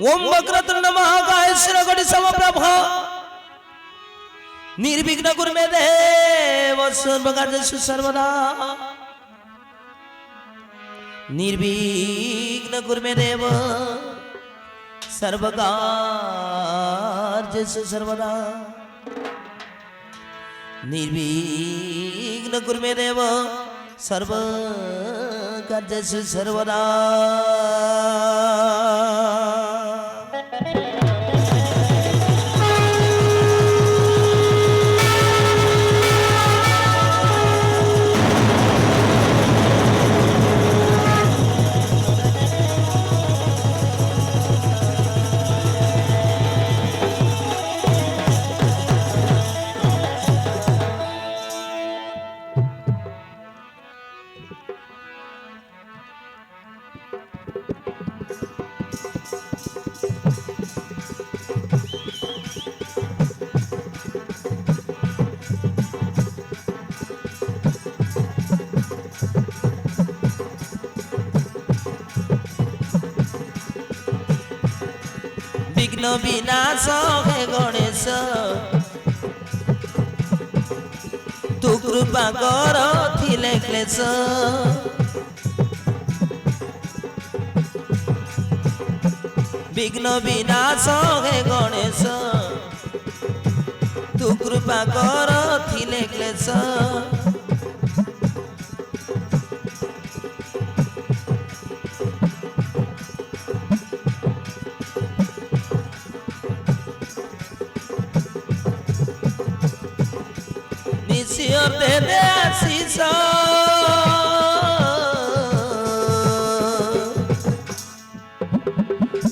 ओम वक्रतुंड महाकाय श्रीगणेश समप्रभ निर्विघ्न कुरु मे देव सर्वकार्येषु सर्वदा निर्विघ्न कुरु मे देव सर्वकार्येषु सर्वदा निर्विघ्न कुरु मे देव सर्वकार्येषु सर्वदा विघ्न विनाश हे गणेश तू कृपा कर थिले क्लेश विघ्न विनाश हे गणेश तू कृपा कर थिले क्लेश दे दे आशीष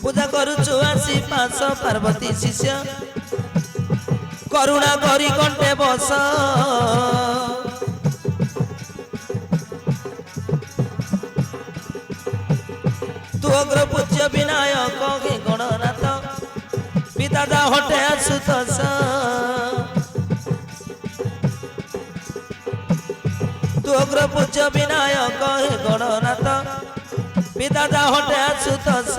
पूजा करुचु आसी पांच पार्वती शिष्य करुणा करी कंठे बस तू अग्र पूज्य विनायक हे गणनाथ पिता दा हटे आशुतोष तू अग्र पूज्य विनायक हे गणनाथ पिता दा हटे आशुतोष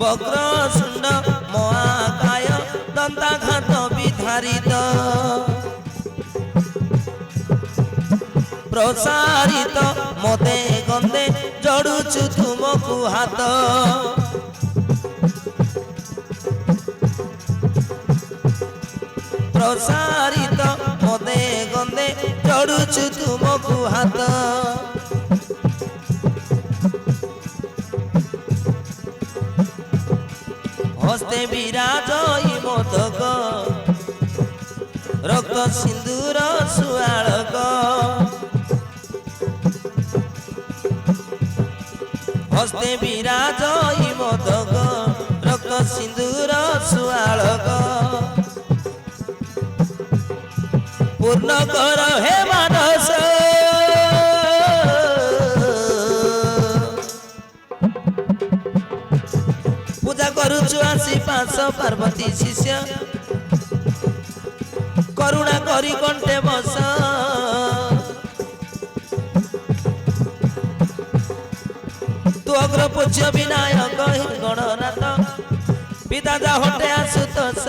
वक्र शुंड महाकाय दंताघात विधारित प्रसारित मते गंदे जड़ुचु तुमको हाथ प्रसारित मते गंदे जड़ुचु तुमको हाथ हस्ते विराज मोदक रक्त सिंदूर सुआळक हस्ते विराज मोदक रक्त सिंदूर सुआळक पूर्ण कर हे मानस पूजा करुचु आसी पांच पार्वती शिष्य କରୁଣା କରି କଣ୍ଟେ ବସ ତୁ ଅଗ୍ର ପୂଜ୍ୟ ବିନାୟକ ହେ ଗଣନାଥ ପିତା ଯା ହଟେ ଆଶୁତୋଷ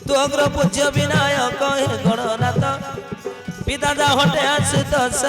ତୁ ଅଗ୍ର ପୂଜ୍ୟ ବିନାୟକ ହେ ଗଣନାଥ पिता जा हटे आशुतोष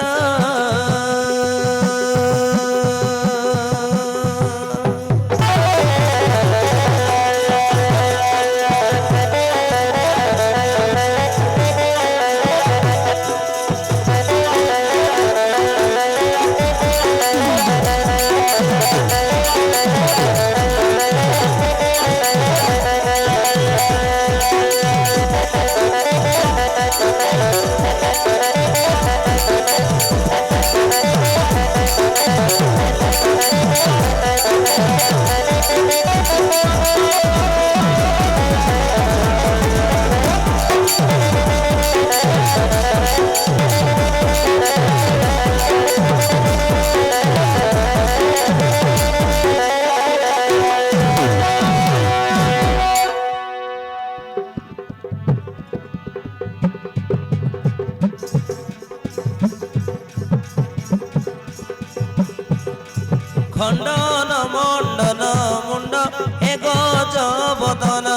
खंडन मंडन मुंड ए गज बदन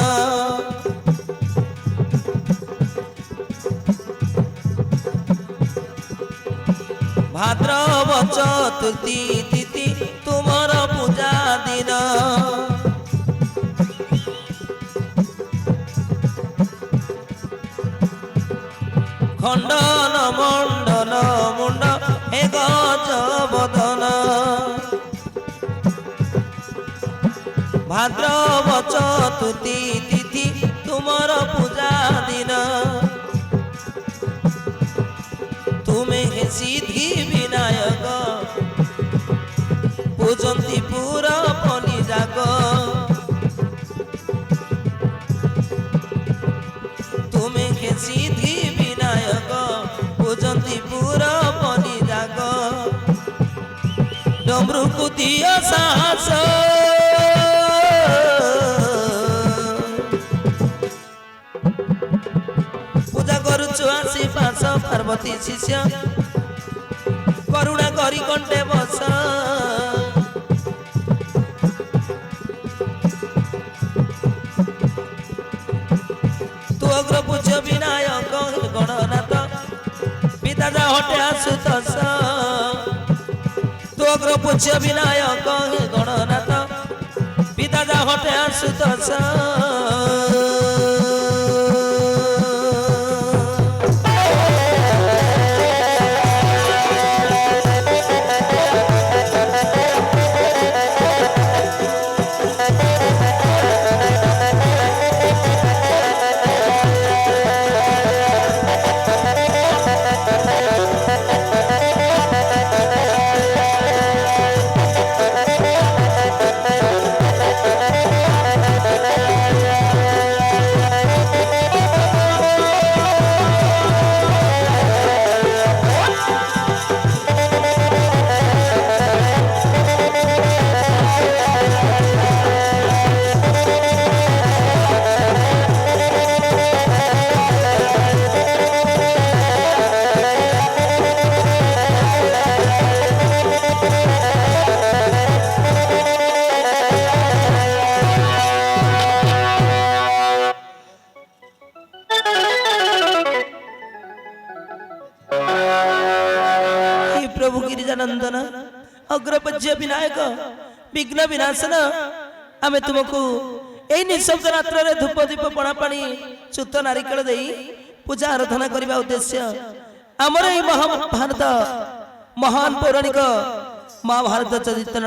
भाद्रव चतुर्थी तिथि तुमर पूजा दिन खंडन मंडन मुंड ए गज बदन भाद्रव चतुर्थी तिथि तुमर पूजा दिन तुम्हें हे सिद्धि विनायक पूजंती पूरा पनी जाग तुम्हें हे सिद्धि विनायक पूजंती पूरा पनी जाग डमरू को दिया साहस पार्वती शिष्य करुणा करी कंटे बस तू अग्र पूज्य विनायक गणनाथ पिता जा हटे आशुतोष तू अग्र पूज्य विनायक गणनाथ पिता जा हटे आशुतोष प्रभु गिरिजानंदन अग्रपूज्य विनायक विघ्न विनाशन आमे तुमको एई निशब्द रात्र रे धूप दीप पणा पानी चुत नारिकेल देई पूजा आराधना करबा उद्देश्य हमर एई महाभारत महान पौराणिक महाभारत चरित्र